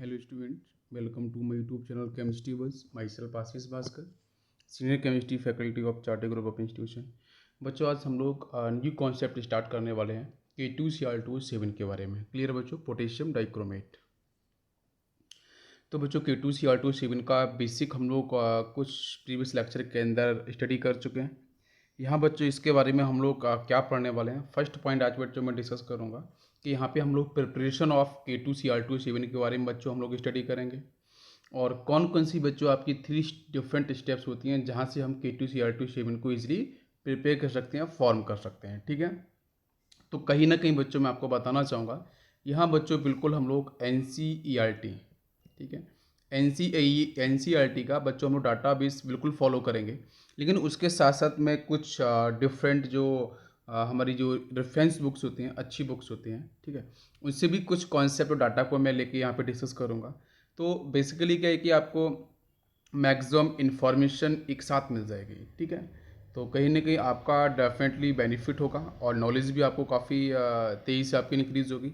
Hello students, welcome to my YouTube channel Chemistry Buzz. Myself Ashish Bhaskar, senior chemistry faculty of charter group of institution. बच्चों आज हम लोग new concept start करने वाले हैं K2Cr2O7 के बारे में। क्लियर बच्चों, पोटेशियम डाइक्रोमेट। तो बच्चों K2Cr2O7 का बेसिक हम लोग कुछ प्रीवियस लेक्चर के अंदर स्टडी कर चुके हैं। यहाँ बच्चों इसके बारे में हम लोग क्या पढ़ने वाले हैं। फर्स्ट पॉइंट आज बच्चों मैं डिस्कस करूँगा कि यहाँ पे हम लोग प्रिपरेशन ऑफ K2Cr2O7 के बारे में बच्चों हम लोग स्टडी करेंगे और कौन कौन सी बच्चों आपकी 3 डिफरेंट स्टेप्स होती हैं जहाँ से हम K2Cr2O7 को ईजिली प्रिपेयर कर सकते हैं, फॉर्म कर सकते हैं। ठीक है, तो कहीं ना कहीं बच्चों मैं आपको बताना चाहूँगा, यहाँ बच्चों बिल्कुल हम लोग NCERT, ठीक है, NCERT का बच्चों हम लोग डाटा बेस बिल्कुल फॉलो करेंगे, लेकिन उसके साथ साथ में कुछ डिफरेंट जो हमारी जो रेफरेंस बुक्स होती हैं, अच्छी बुक्स होती हैं, ठीक है, उससे भी कुछ कॉन्सेप्ट और डाटा को मैं लेके यहाँ पे डिस्कस करूँगा। तो बेसिकली क्या है कि आपको मैक्सिमम इन्फॉर्मेशन एक साथ मिल जाएगी। ठीक है, तो कहीं ना कहीं आपका डेफिनेटली बेनिफिट होगा और नॉलेज भी आपको काफ़ी तेज़ी से आपकी इंक्रीज़ होगी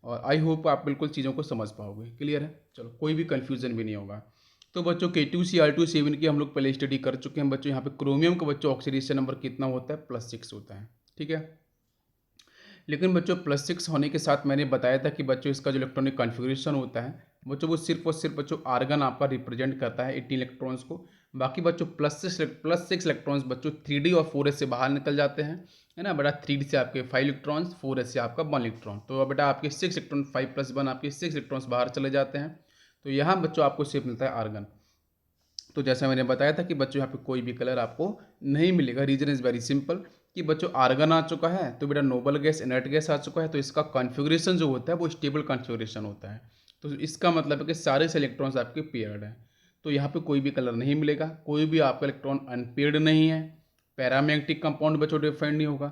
और आई होप आप बिल्कुल चीज़ों को समझ पाओगे। क्लियर है, चलो कोई भी कन्फ्यूज़न भी नहीं होगा। तो बच्चों K2Cr2O7 की हम लोग पहले स्टडी कर चुके हैं बच्चों। यहाँ पे क्रोमियम का बच्चों ऑक्सीडेशन नंबर कितना होता है, +6 होता है। ठीक है, लेकिन बच्चों +6 होने के साथ मैंने बताया था कि बच्चों इसका जो इलेक्ट्रॉनिक कॉन्फ़िगरेशन होता है बच्चों वो सिर्फ और सिर्फ बच्चों आर्गन आपका रिप्रेजेंट करता है 18 इलेक्ट्रॉन्स को। बाकी बच्चों +6 इलेक्ट्रॉन्स बच्चों 3D और 4s से बाहर निकल जाते हैं, है ना बेटा। 3D से आपके 5 इलेक्ट्रॉन्स, 4s से आपका 1 इलेक्ट्रॉन, तो बेटा आपके 6 इलेक्ट्रॉन, 5 + 1 आपके 6 इलेक्ट्रॉन्स बाहर चले जाते हैं। तो यहाँ बच्चों आपको सिर्फ मिलता है आर्गन। तो जैसा मैंने बताया था कि बच्चों यहाँ पे कोई भी कलर आपको नहीं मिलेगा। रीजन इज़ वेरी सिंपल कि बच्चों आर्गन आ चुका है तो बेटा नोबल गैस, इनर्ट गैस आ चुका है, तो इसका कॉन्फ़िगरेशन जो होता है वो स्टेबल कॉन्फ़िगरेशन होता है। तो इसका मतलब है कि सारे से इलेक्ट्रॉन्स आपके पेयर्ड हैं, तो यहाँ पे कोई भी कलर नहीं मिलेगा, कोई भी आपका इलेक्ट्रॉन अनपेयर्ड नहीं है, पैरामैग्नेटिक कंपाउंड बच्चों डिफाइंड नहीं होगा।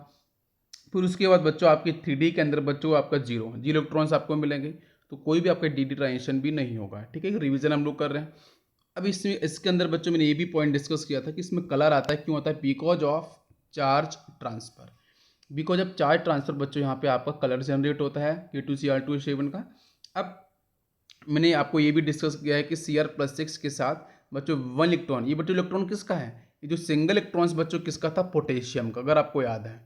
फिर उसके बाद बच्चों आपकी 3D के अंदर बच्चों आपका जीरो इलेक्ट्रॉन्स आपको मिलेंगे, तो कोई भी आपका DD ट्रांजिशन भी नहीं होगा। ठीक है, रिवीजन हम लोग कर रहे हैं। अब इसके अंदर बच्चों मैंने ये भी पॉइंट डिस्कस किया था कि इसमें कलर आता है, क्यों आता है, because of charge transfer. Because of charge transfer बच्चों यहाँ पे आपका कलर जनरेट होता है K2Cr2O7 का। अब मैंने आपको ये भी डिस्कस किया है कि Cr+6 के साथ बच्चों 1 इलेक्ट्रॉन, ये बच्चों इलेक्ट्रॉन किसका है, ये जो सिंगल इलेक्ट्रॉन्स बच्चों किसका था, पोटेशियम का, अगर आपको याद है।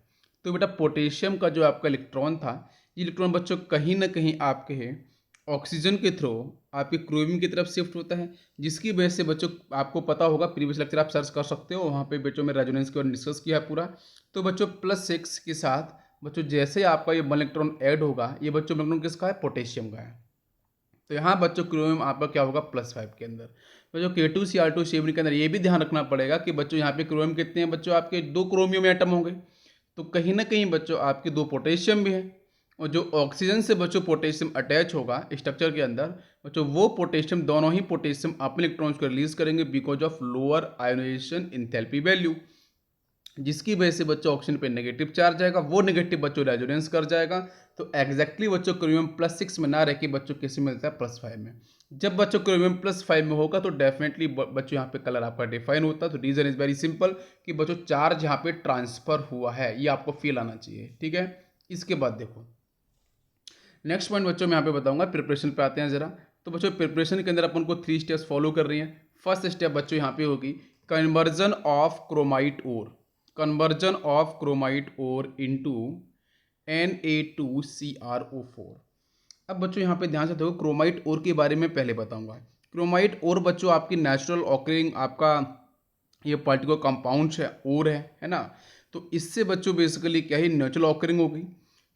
तो बेटा पोटेशियम का जो आपका इलेक्ट्रॉन था, ये इलेक्ट्रॉन बच्चों कहीं ना कहीं आपके ऑक्सीजन के थ्रू आपके क्रोमियम की तरफ शिफ्ट होता है, जिसकी वजह से बच्चों आपको पता होगा, प्रीवियस लेक्चर आप सर्च कर सकते हो, वहाँ पे बच्चों में रेजोनेंस के बारे में डिस्कस किया है पूरा। तो बच्चों +6 के साथ बच्चों जैसे आपका ये 1 इलेक्ट्रॉन ऐड होगा, ये बच्चों इलेक्ट्रॉन किसका है, पोटेशियम का है। तो यहाँ बच्चों क्रोमियम आपका क्या होगा, +5 के अंदर। बच्चों K2Cr2O7 के अंदर ये भी ध्यान रखना पड़ेगा कि बच्चों यहाँ पे क्रोमियम कितने हैं, बच्चों आपके 2 क्रोमियम एटम होंगे, तो कहीं ना कहीं बच्चों आपके 2 पोटेशियम भी हैं, और जो ऑक्सीजन से बच्चों पोटेशियम अटैच होगा स्ट्रक्चर के अंदर बच्चों, वो पोटेशियम, दोनों ही पोटेशियम अपने इलेक्ट्रॉन्स को रिलीज करेंगे because of lower ionization enthalpy value, जिसकी वजह से बच्चों ऑक्सीजन पे नेगेटिव चार्ज आएगा, वो नेगेटिव बच्चों रेजोनेंस कर जाएगा। तो एग्जैक्टली बच्चों क्रोमियम +6 में ना रह के बच्चों किसे मिलता है, +5 में। जब बच्चों क्रोमियम +5 में होगा तो डेफिनेटली बच्चों यहाँ पे कलर आपका डिफाइन होता है। तो रीजन इज वेरी सिंपल कि बच्चों चार्ज यहाँ पे ट्रांसफर हुआ है, ये आपको फील आना चाहिए। ठीक है, इसके बाद देखो नेक्स्ट पॉइंट बच्चों मैं यहाँ पे बताऊंगा, प्रिपरेशन पे आते हैं जरा। तो बच्चों प्रिपरेशन के अंदर अपन को 3 स्टेप्स फॉलो कर रही हैं। फर्स्ट स्टेप बच्चों यहाँ पे होगी conversion of chromite ore, conversion of chromite ore into Na2CrO4। अब बच्चों यहाँ पे ध्यान से देखो, क्रोमाइट ओर के बारे में पहले बताऊंगा। क्रोमाइट ओर बच्चों आपकी नेचुरल ऑकरिंग आपका ये पार्टिकुलर कंपाउंड है, ओर है ना। तो इससे बच्चों बेसिकली क्या है, नेचुरल ऑकरिंग होगी।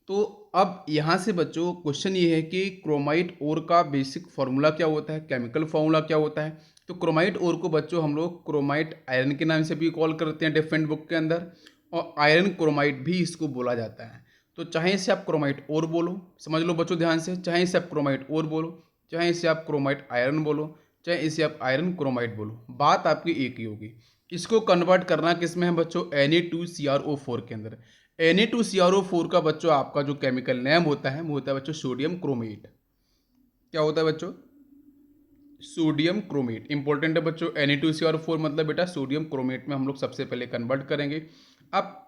तो अब यहाँ से बच्चों क्वेश्चन ये है कि क्रोमाइट ओर का बेसिक फार्मूला क्या होता है, केमिकल फार्मूला क्या होता है। तो क्रोमाइट ओर को बच्चों हम लोग क्रोमाइट आयरन के नाम से भी कॉल करते हैं डिफरेंट बुक के अंदर, और आयरन क्रोमाइट भी इसको बोला जाता है। तो चाहे इसे आप क्रोमाइट ओर बोलो, समझ लो बच्चों ध्यान से, चाहे इसे आप क्रोमाइट ओर बोलो, चाहे इसे आप क्रोमाइट आयरन बोलो, चाहे इसे आप आयरन क्रोमाइट बोलो, बात आपकी एक ही होगी। इसको कन्वर्ट करना किस में है बच्चों, Na2CrO4 के अंदर। Na2CrO4 का बच्चों आपका जो केमिकल नेम होता है वो होता है बच्चों सोडियम क्रोमेट। क्या होता है बच्चों, सोडियम क्रोमेट। इंपॉर्टेंट है बच्चों, Na2CrO4 मतलब बेटा सोडियम क्रोमेट में हम लोग सबसे पहले कन्वर्ट करेंगे। अब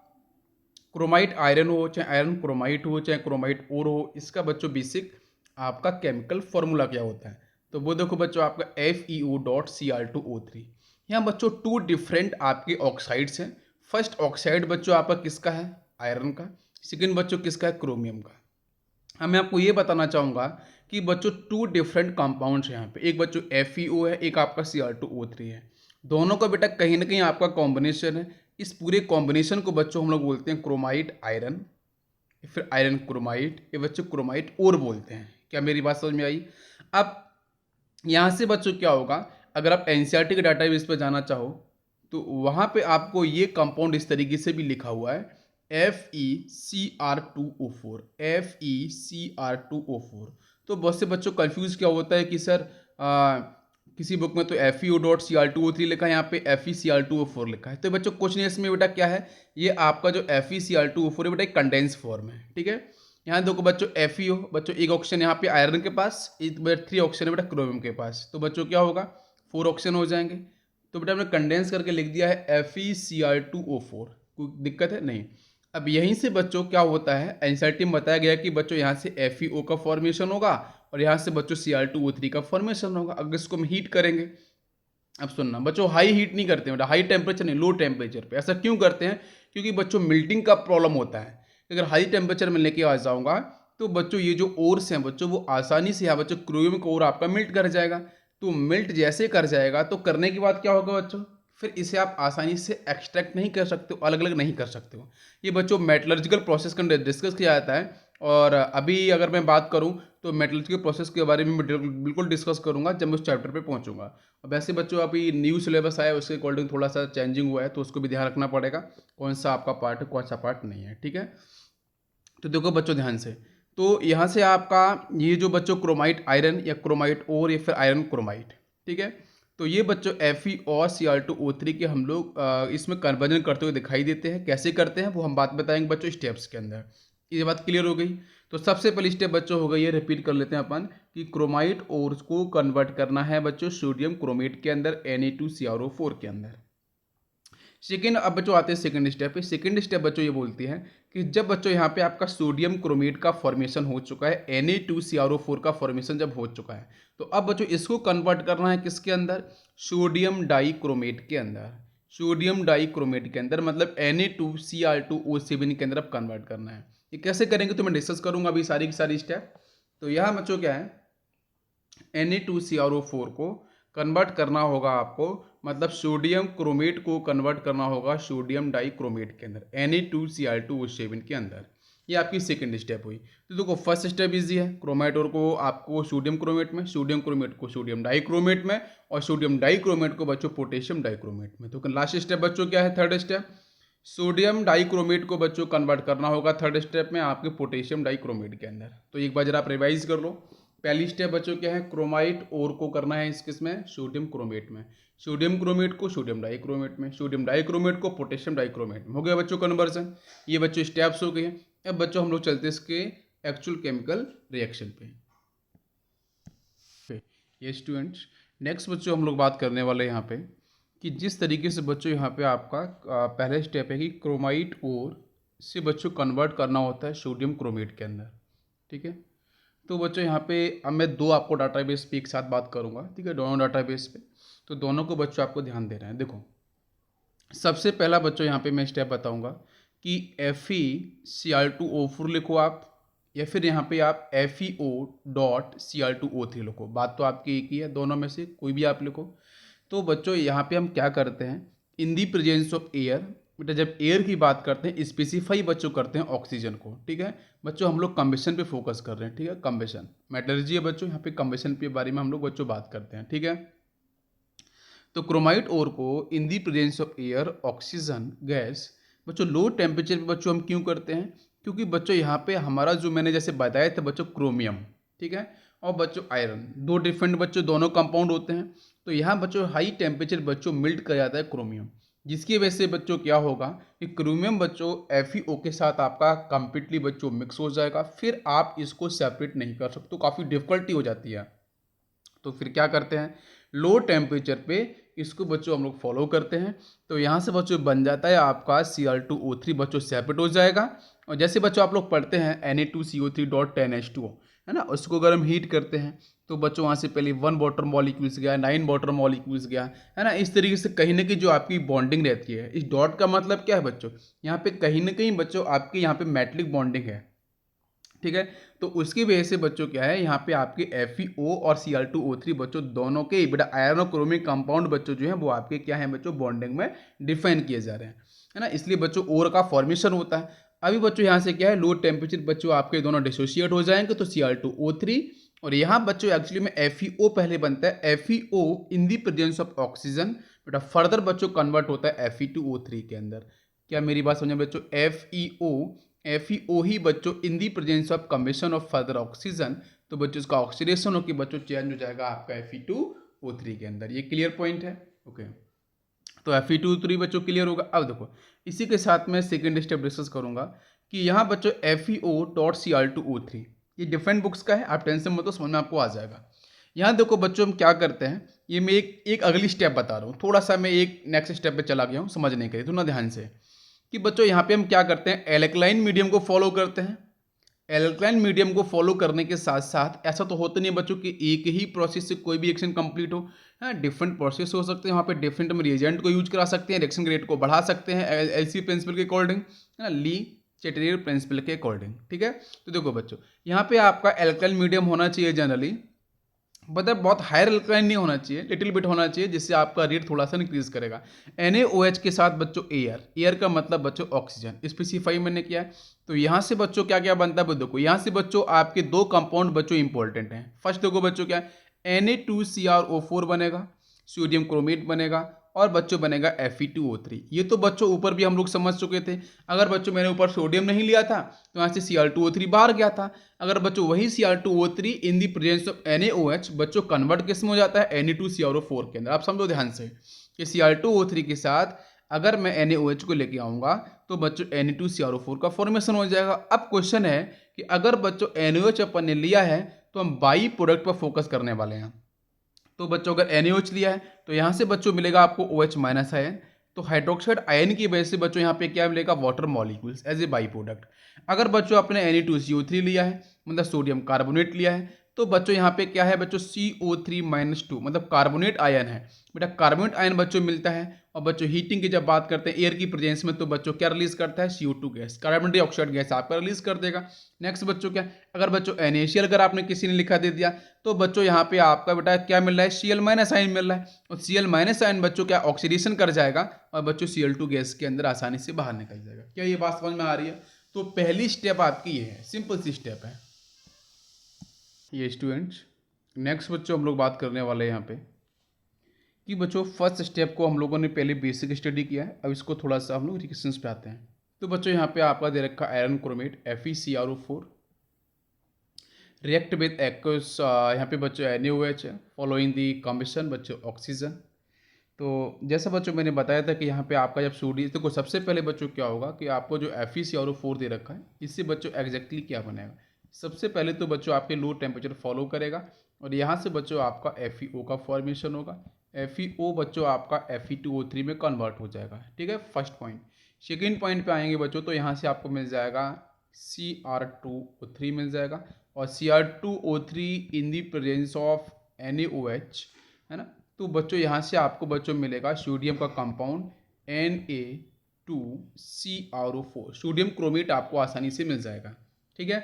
क्रोमाइट आयरन हो, चाहे आयरन क्रोमाइट हो, चाहे क्रोमाइट ओर हो, इसका बच्चों बेसिक आपका केमिकल फॉर्मूला क्या होता है। तो वो देखो बच्चों आपका FeO.Cr2O3। यहाँ बच्चों 2 डिफरेंट आपके ऑक्साइड्स हैं। फर्स्ट ऑक्साइड बच्चों आपका किसका है? आयरन का। सेकेंड बच्चों किसका है? क्रोमियम का। अब मैं आपको ये बताना चाहूँगा कि बच्चों 2 डिफरेंट कंपाउंड्स हैं यहाँ पे। एक बच्चों FeO है, एक आपका Cr2O3 है। दोनों का बेटा कहीं ना कहीं आपका कॉम्बिनेशन है। इस पूरे कॉम्बिनेशन को बच्चों हम लोग बोलते हैं क्रोमाइट आयरन, फिर आयरन क्रोमाइट, ये बच्चों क्रोमाइट और बोलते हैं। क्या मेरी बात समझ में आई? अब यहाँ से बच्चों क्या होगा, अगर आप NCERT के डाटाबेस पर जाना चाहो तो वहाँ पे आपको ये कंपाउंड इस तरीके से भी लिखा हुआ है FeCr2O4, FeCr2O4। तो बहुत से बच्चों कंफ्यूज क्या होता है कि सर किसी बुक में तो FeO.Cr2O3 लिखा है, यहाँ पे FeCr2O4 लिखा है। तो बच्चों कुछ नहीं, इसमें बेटा क्या है, ये आपका जो FeCr2O4 है बेटा एक कंडेंस फॉर्म है, ठीक है। यहाँ देखो बच्चों FeO, बच्चों एक ऑप्शन यहाँ पे आयरन के पास, 3 ऑप्शन है बेटा क्रोमियम के पास। तो बच्चों क्या होगा, 4 ऑप्शन हो जाएंगे। तो बेटा हमने कंडेंस करके लिख दिया है FeCr2O4। कोई दिक्कत है? नहीं। अब यहीं से बच्चों क्या होता है, NCERT में बताया गया कि बच्चों यहाँ से FeO का फॉर्मेशन होगा और यहाँ से बच्चों Cr2O3 का फॉर्मेशन होगा। अगर इसको हम हीट करेंगे, अब सुनना बच्चों, हाई हीट नहीं करते बेटा, हाई टेम्परेचर नहीं, लो टेम्परेचर पे। ऐसा क्यों करते हैं? क्योंकि बच्चों मिल्टिंग का प्रॉब्लम होता है। अगर हाई टेम्परेचर में लेके आ जाऊँगा तो बच्चों ये जो ओर्स हैं बच्चों, वो आसानी से यहाँ बच्चों क्रोमियम का ओर आपका मिल्ट कर जाएगा। तो मिल्ट जैसे कर जाएगा तो करने के बाद क्या होगा बच्चों, फिर इसे आप आसानी से एक्सट्रैक्ट नहीं कर सकते हो, अलग अलग नहीं कर सकते हो। ये बच्चों मेटलर्जिकल प्रोसेस का डिस्कस किया जाता है। और अभी अगर मैं बात करूं तो मेटलर्जिकल प्रोसेस के बारे में मैं बिल्कुल डिस्कस करूंगा जब मैं उस चैप्टर पे पहुंचूंगा। अब वैसे बच्चों अभी न्यू सिलेबस आया, उसके अकॉर्डिंग थोड़ा सा चेंजिंग हुआ है, तो उसको भी ध्यान रखना पड़ेगा कौन सा आपका पार्ट है कौन सा पार्ट नहीं है, ठीक है। तो देखो बच्चों ध्यान से, तो यहाँ से आपका ये जो बच्चों क्रोमाइट आयरन या क्रोमाइट और या फिर आयरन क्रोमाइट, ठीक है। तो ये बच्चों Fe और Cr2O3 के हम लोग इसमें कन्वर्जन करते हुए दिखाई देते हैं। कैसे करते हैं वो हम बात बताएंगे बच्चों स्टेप्स के अंदर। ये बात क्लियर हो गई। तो सबसे पहली स्टेप बच्चों हो गई, ये रिपीट कर लेते हैं अपन कि क्रोमाइट और को कन्वर्ट करना है बच्चों सोडियम क्रोमेट के अंदर Na2CrO4 के अंदर। सेकेंड, अब बच्चों आते हैं सेकंड स्टेप पे। सेकंड स्टेप बच्चों ये बोलती है कि जब बच्चों यहाँ पे आपका सोडियम क्रोमेट का फॉर्मेशन हो चुका है, Na2CrO4 का फॉर्मेशन जब हो चुका है, तो अब बच्चों इसको कन्वर्ट करना है किसके अंदर, सोडियम डाइक्रोमेट के अंदर। सोडियम डाइक्रोमेट के अंदर मतलब Na2Cr2O7 के अंदर अब कन्वर्ट करना है। ये कैसे करेंगे तो मैं डिस्कस करूंगा अभी सारी की सारी स्टेप। तो यहाँ बच्चों क्या है, Na2CrO4 को कन्वर्ट करना होगा आपको, मतलब सोडियम क्रोमेट को कन्वर्ट करना होगा सोडियम डाइक्रोमेट के अंदर Na2Cr2O7 के अंदर। ये आपकी सेकंड स्टेप हुई। तो देखो फर्स्ट स्टेप इजी है, क्रोमेट और को आपको सोडियम क्रोमेट में, सोडियम क्रोमेट को सोडियम डाइक्रोमेट में, और सोडियम डाइक्रोमेट को बच्चों पोटेशियम डाइक्रोमेट में। तो लास्ट स्टेप बच्चों क्या है, थर्ड स्टेप, सोडियम डाइक्रोमेट को बच्चों कन्वर्ट करना होगा थर्ड स्टेप में आपके पोटेशियम डाइक्रोमेट के अंदर। तो एक बार जरा आप रिवाइज कर लो। पहली स्टेप बच्चों क्या है, क्रोमाइट और को करना है किसमें, सोडियम क्रोमेट में, सोडियम क्रोमेट को सोडियम डाइक्रोमेट में, सोडियम डाइक्रोमेट को पोटेशियम डाइक्रोमेट में। हो गया बच्चों कन्वर्जन। ये बच्चों स्टेप्स हो गए हैं। अब बच्चों हम लोग चलते हैं इसके एक्चुअल केमिकल रिएक्शन पे। ये स्टूडेंट्स, नेक्स्ट बच्चों हम लोग बात करने वाले हैं यहाँ पे कि जिस तरीके से बच्चों यहाँ पे आपका पहले स्टेप है कि क्रोमाइट और से बच्चों कन्वर्ट करना होता है सोडियम क्रोमेट के अंदर, ठीक है। तो बच्चों यहाँ पे अब मैं दो आपको डाटाबेस पे एक साथ बात करूँगा, ठीक है, दोनों डाटाबेस पे। तो दोनों को बच्चों आपको ध्यान देना है। देखो सबसे पहला बच्चों यहाँ पे मैं स्टेप बताऊँगा कि FeCr2O4 लिखो आप, या फिर यहाँ पे आप FeO.Cr2O3 लिखो। बात तो आपकी एक ही है, दोनों में से कोई भी आप लिखो। तो बच्चों यहाँ पे हम क्या करते हैं, इन दी प्रेजेंस ऑफ एयर, बेटा जब एयर की बात करते हैं स्पेसिफाई बच्चों करते हैं ऑक्सीजन को, ठीक है। बच्चों हम लोग कम्बेशन पे फोकस कर रहे हैं, ठीक है, कम्बेशन मेटलर्जी है बच्चों, यहाँ पे कम्बेशन के बारे में हम लोग बच्चों बात करते हैं, ठीक है। तो क्रोमाइट ओर को in the presence of air oxygen gas बच्चों लो टेम्परेचर पे बच्चों हम क्यों करते हैं, क्योंकि बच्चों यहाँ पे हमारा जो मैंने जैसे बताया था बच्चों क्रोमियम, ठीक है, और बच्चों आयरन, दो डिफरेंट बच्चों दोनों कंपाउंड होते हैं। तो यहाँ बच्चों हाई टेम्परेचर बच्चों मिल्ट कर जाता है क्रोमियम, जिसकी वजह से बच्चों क्या होगा कि क्रोमियम बच्चों FeO के साथ आपका कंप्लीटली बच्चों मिक्स हो जाएगा, फिर आप इसको सेपरेट नहीं कर सकते, तो काफ़ी डिफिकल्टी हो जाती है। तो फिर क्या करते हैं, लो टेम्परेचर पे इसको बच्चों हम लोग फॉलो करते हैं। तो यहाँ से बच्चों बन जाता है आपका Cr2O3 बच्चों सेपरेट हो जाएगा। और जैसे बच्चों आप लोग पढ़ते हैं Na2CO3.10H2O, है ना, उसको अगर हम हीट करते हैं तो बच्चों वहाँ से पहले 1 वाटर मॉलिक्यूल्स गया, 9 वाटर मॉलिक्यूल्स गया, है ना। इस तरीके से कहीं ना कहीं जो आपकी बॉन्डिंग रहती है, इस डॉट का मतलब क्या है बच्चों, यहाँ पे कहीं ना कहीं बच्चों आपके यहाँ पे मेटलिक बॉन्डिंग है, ठीक है। तो उसकी वजह से बच्चों क्या है, यहाँ पे आपके FeO और Cl2O3 बच्चों दोनों के बेटा आयरन और क्रोमिक कंपाउंड बच्चों जो है वो आपके क्या है बच्चों, बॉन्डिंग में डिफाइन किए जा रहे हैं, है ना। इसलिए बच्चों ओर का फॉर्मेशन होता है। अभी बच्चों यहाँ से क्या है, लो टेम्परेचर बच्चों आपके दोनों डिसोशिएट हो जाएंगे, तो Cl2O3 और यहाँ बच्चों एक्चुअली में FeO पहले बनता है, FeO in the presence of oxygen बेटा फर्दर बच्चों कन्वर्ट होता है Fe2O3 के अंदर। क्या मेरी बात समझे बच्चों, FeO ही बच्चों in the presence of combustion of further oxygen, तो बच्चों इसका ऑक्सीडेशन होकर बच्चों चेंज हो जाएगा आपका Fe2O3 के अंदर। ये क्लियर पॉइंट है, ओके। तो Fe2O3 बच्चों क्लियर होगा। अब देखो इसी के साथ मैं सेकेंड स्टेप डिस्कस करूंगा कि यहाँ बच्चों FeO.Cl2O3 ये डिफरेंट बुक्स का है, आप टेंशन मत लो, समझ में आपको आ जाएगा। यहाँ देखो बच्चों हम क्या करते हैं, ये मैं एक अगली स्टेप बता रहा हूँ, थोड़ा सा मैं एक नेक्स्ट स्टेप पे चला गया हूँ, समझने के लिए थोड़ा ध्यान से कि बच्चों यहाँ पे हम क्या करते हैं, एल्कलाइन मीडियम को फॉलो करते हैं। एल्कलाइन मीडियम को फॉलो करने के साथ साथ ऐसा तो होता नहीं है बच्चों कि एक ही प्रोसेस से कोई भी एक्शन कंप्लीट हो, हाँ डिफरेंट प्रोसेस हो सकते हैं, वहाँ पे डिफरेंट हम रिएजेंट को यूज करा सकते हैं, रिएक्शन रेट को बढ़ा सकते हैं LC प्रिंसिपल के अकॉर्डिंग, है ना, ली चेटेरियर प्रिंसिपल के अकॉर्डिंग, ठीक है। तो देखो बच्चों यहाँ पे आपका एल्कलाइन मीडियम होना चाहिए जनरली, मतलब बहुत हायर अल्कलाइन नहीं होना चाहिए, लिटिल बिट होना चाहिए, जिससे आपका रेट थोड़ा सा इंक्रीज करेगा। NaOH के साथ बच्चों एयर का मतलब बच्चों ऑक्सीजन स्पेसिफाई मैंने किया है। तो यहाँ से बच्चों क्या क्या बनता है देखो, यहाँ से बच्चों आपके दो कंपाउंड बच्चों इंपॉर्टेंट हैं। फर्स्ट देखो बच्चों क्या है, Na2CrO4 बनेगा, सोडियम क्रोमेट बनेगा और बच्चों बनेगा Fe2O3। ये तो बच्चों ऊपर भी हम लोग समझ चुके थे। अगर बच्चों मैंने ऊपर सोडियम नहीं लिया था तो यहाँ से Cl2O3 बाहर गया था। अगर बच्चों वही Cl2O3 in the presence of NaOH बच्चों कन्वर्ट किस में हो जाता है, Na2CrO4 के अंदर। आप समझो ध्यान से कि Cl2O3 के साथ अगर मैं NaOH को लेके आऊँगा तो बच्चों Na2CrO4 का फॉर्मेशन हो जाएगा। अब क्वेश्चन है कि अगर बच्चों NaOH अपन ने लिया है तो हम बाई प्रोडक्ट पर फोकस करने वाले हैं। तो बच्चों अगर NaOH लिया है तो यहाँ से बच्चों मिलेगा आपको OH माइनस आयन, तो हाइड्रोक्साइड आयन की वजह से बच्चों यहाँ पे क्या मिलेगा, water molecules as a by product. अगर बच्चों आपने Na2CO3 लिया है मतलब सोडियम कार्बोनेट लिया है तो बच्चों यहाँ पे क्या है बच्चों CO3-2 मतलब कार्बोनेट आयन है बेटा, कार्बोनेट आयन बच्चों मिलता है। और बच्चों हीटिंग की जब बात करते हैं एयर की प्रेजेंस में तो बच्चों क्या रिलीज करता है, CO2 gas, carbon dioxide gas आपका रिलीज कर देगा। नेक्स्ट बच्चों क्या, अगर बच्चों NaCl अगर आपने किसी ने लिखा दे दिया तो बच्चों यहाँ पे आपका बेटा क्या मिल रहा है, Cl माइनस आयन मिल रहा है, और Cl माइनस आयन बच्चों क्या ऑक्सीडेशन कर जाएगा और बच्चों Cl2 गैस के अंदर आसानी से बाहर निकल जाएगा। क्या ये बात समझ में आ रही है? तो पहली स्टेप आपकी ये है, सिंपल सी स्टेप है ये स्टूडेंट्स। नेक्स्ट बच्चों हम लोग बात करने वाले हैं यहाँ पे कि बच्चों फर्स्ट स्टेप को हम लोगों ने पहले बेसिक स्टडी किया है, अब इसको थोड़ा सा हम लोग रिएक्शंस पे आते हैं। तो बच्चों यहाँ पे आपका दे रखा iron chromate FeCrO4 react with aqueous, यहाँ पे बच्चों NaOH है फॉलोइंग दी कम्बिशन बच्चों ऑक्सीजन। तो जैसा बच्चों मैंने बताया था कि यहाँ पे आपका जब सोडियम, तो सबसे पहले बच्चों क्या होगा कि आपको जो FeCrO4 दे रखा है इससे बच्चों एग्जैक्टली क्या बनेगा, सबसे पहले तो बच्चों आपके लो टेम्परेचर फॉलो करेगा और यहाँ से बच्चों आपका FeO का फॉर्मेशन होगा, FeO बच्चों आपका Fe2O3 में कन्वर्ट हो जाएगा, ठीक है, फर्स्ट पॉइंट। सेकेंड पॉइंट पे आएंगे बच्चों तो यहाँ से आपको मिल जाएगा Cr2O3 मिल जाएगा, और Cr2O3 in the presence of NaOH, है ना। तो बच्चों यहाँ से आपको बच्चों मिलेगा सोडियम का कंपाउंड Na2CrO4, सोडियम क्रोमेट आपको आसानी से मिल जाएगा, ठीक है।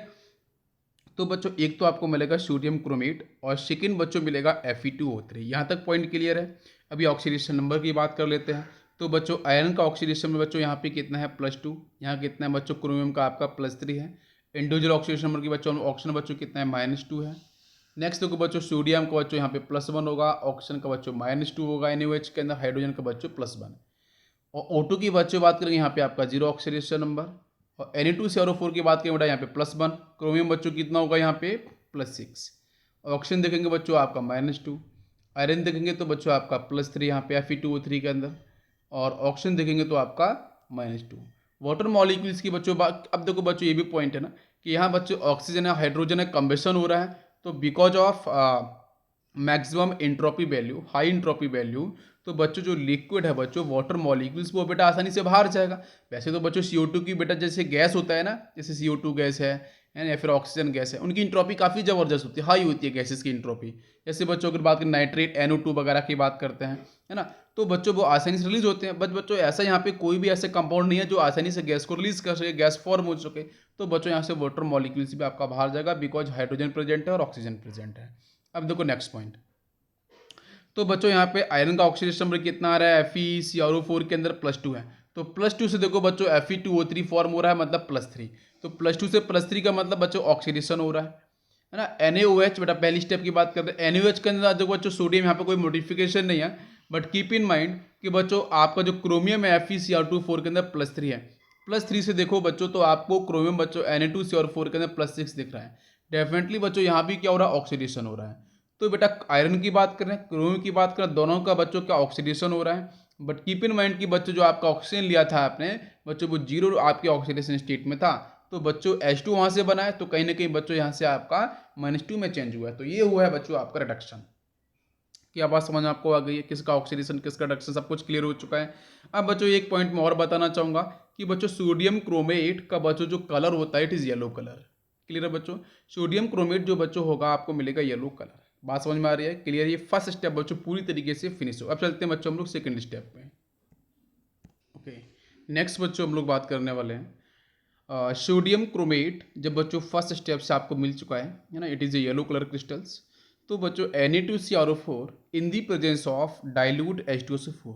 तो बच्चों एक तो आपको मिलेगा सोडियम क्रोमेट और सेकेंड बच्चों मिलेगा Fe2O3। यहाँ तक पॉइंट क्लियर है। अभी ऑक्सीडेशन नंबर की बात कर लेते हैं। तो बच्चों आयरन का ऑक्सीडेशन में बच्चों यहाँ पे कितना है +2, यहाँ कितना है बच्चों क्रोमियम का आपका +3 है। इंडिविजुअल ऑक्सीडेशन नंबर की बच्चों ऑक्सीजन बच्चों कितना है -2 है। नेक्स्ट देखो बच्चों सोडियम का बच्चों यहाँ पे +1 होगा, ऑक्सीजन का बच्चों -2 होगा, NaOH के अंदर हाइड्रोजन का बच्चों +1। और O2 की बच्चों बात करेंगे यहाँ पे आपका 0 ऑक्सीडेशन नंबर, और Na2CrO4 की बात करें बेटा यहाँ पे +1, क्रोमियम बच्चों कितना होगा यहाँ पे +6, ऑक्सीजन देखेंगे बच्चों आपका -2, आयरन देखेंगे तो बच्चों आपका +3 यहाँ पे Fe2O3 के अंदर, और ऑक्सीजन देखेंगे तो आपका -2। वाटर मॉलिक्यूल्स की बच्चों बात, अब देखो बच्चों ये भी पॉइंट है ना कि यहाँ बच्चों ऑक्सीजन है, हाइड्रोजन है, कम्बेशन हो रहा है, तो because of maximum entropy value, high entropy value, तो बच्चों जो लिक्विड है बच्चों वाटर मॉलिक्यूल्स वो बेटा आसानी से बाहर जाएगा। वैसे तो बच्चों CO2 की बेटा जैसे गैस होता है ना, जैसे CO2 गैस है, है ना, या फिर ऑक्सीजन गैस है, उनकी इंट्रोपी काफ़ी ज़बरदस्त होती है, हाई होती है गैसेस की इंट्रोपी। जैसे बच्चों अगर बात करें नाइट्रेट NO2 वगैरह की बात करते हैं, है ना, तो बच्चों वो आसानी से रिलीज होते हैं। बच्चों ऐसा यहाँ पे कोई भी ऐसे कंपाउंड नहीं है जो आसानी से गैस को रिलीज कर सके, गैस फॉर्म हो सके। तो बच्चों यहाँ से वाटर मॉलिक्यूल्स भी आपका बाहर जाएगा, बिकॉज हाइड्रोजन प्रेजेंट है और ऑक्सीजन प्रेजेंट है। अब देखो नेक्स्ट पॉइंट। तो बच्चों यहाँ पे आयरन का ऑक्सीडेशन नंबर कितना आ रहा है, FeCrO4 के अंदर +2 है। तो +2 से देखो बच्चों Fe2O3 फॉर्म हो रहा है, मतलब +3। तो +2 से +3 का मतलब बच्चों ऑक्सीडेशन हो रहा है ना। NaOH, बेटा पहली स्टेप की बात करते हैं। NaOH के अंदर देखो बच्चों सोडियम यहाँ पे कोई मॉडिफिकेशन नहीं है, बट कीप इन माइंड कि बच्चों आपका जो क्रोमियम है FeCr24 के अंदर +3 है। +3 से देखो बच्चों तो आपको क्रोमियम बच्चों Na2CR4 के अंदर +6 दिख रहा है। डेफिनेटली बच्चों यहाँ भी क्या हो रहा है, ऑक्सीडेशन हो रहा है। तो बेटा आयरन की बात करें, क्रोमियम की बात करें, दोनों का बच्चों का ऑक्सीडेशन हो रहा है। बट कीप इन माइंड कि बच्चों जो आपका ऑक्सीजन लिया था आपने बच्चों वो 0 आपके ऑक्सीडेशन स्टेट में था, तो बच्चों H2 वहाँ से बना है, तो कहीं ना कहीं बच्चों यहाँ से आपका -2 में चेंज हुआ है। तो ये हुआ है बच्चों आपका रिडक्शन। क्या बात समझ में आपको आ गई है, किसका ऑक्सीडेशन किसका रिडक्शन सब कुछ क्लियर हो चुका है। अब बच्चों एक पॉइंट मैं और बताना चाहूँगा कि बच्चों सोडियम क्रोमेट का बच्चों जो कलर होता है it is yellow colour. Clear है बच्चों, सोडियम क्रोमेट जो बच्चों होगा आपको मिलेगा येलो कलर। बात समझ में आ रही है, क्लियर। ये फर्स्ट स्टेप बच्चों पूरी तरीके से फिनिश हो। अब चलते हैं बच्चों हम लोग सेकंड स्टेप पे। ओके, नेक्स्ट बच्चों हम लोग बात करने वाले हैं सोडियम क्रोमेट। जब बच्चों फर्स्ट स्टेप से आपको मिल चुका है ना, it is a yellow colour crystals. तो बच्चों Na2CrO4 in the presence of dilute H2SO4,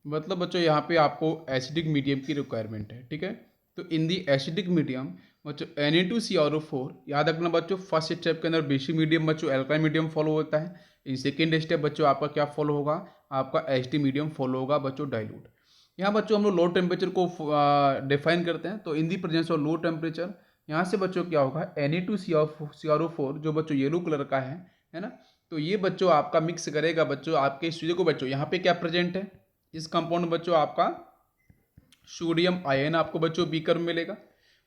मतलब बच्चों यहाँ पे आपको एसिडिक मीडियम की रिक्वायरमेंट है, ठीक है। तो इन दी एसिडिक मीडियम बच्चों Na2CrO4, याद रखना बच्चों फर्स्ट स्टेप के अंदर बेसिक मीडियम बच्चों एल्काइल मीडियम फॉलो होता है। इन सेकेंड स्टेप बच्चों आपका क्या फॉलो होगा, आपका एसिडिक मीडियम फॉलो होगा बच्चों डाइल्यूट। यहाँ बच्चों हम लोग लो टेम्परेचर को डिफाइन करते हैं। तो in the presence of low temperature यहाँ से बच्चों क्या होगा, Na2CrO4 जो बच्चों येलो कलर का है ना, तो ये बच्चों आपका मिक्स करेगा बच्चों आपके इस चीज़ों को। बच्चों यहाँ पे क्या प्रेजेंट है, इस कंपाउंड में बच्चों आपका सोडियम आयन आपको बच्चों बीकर में मिलेगा,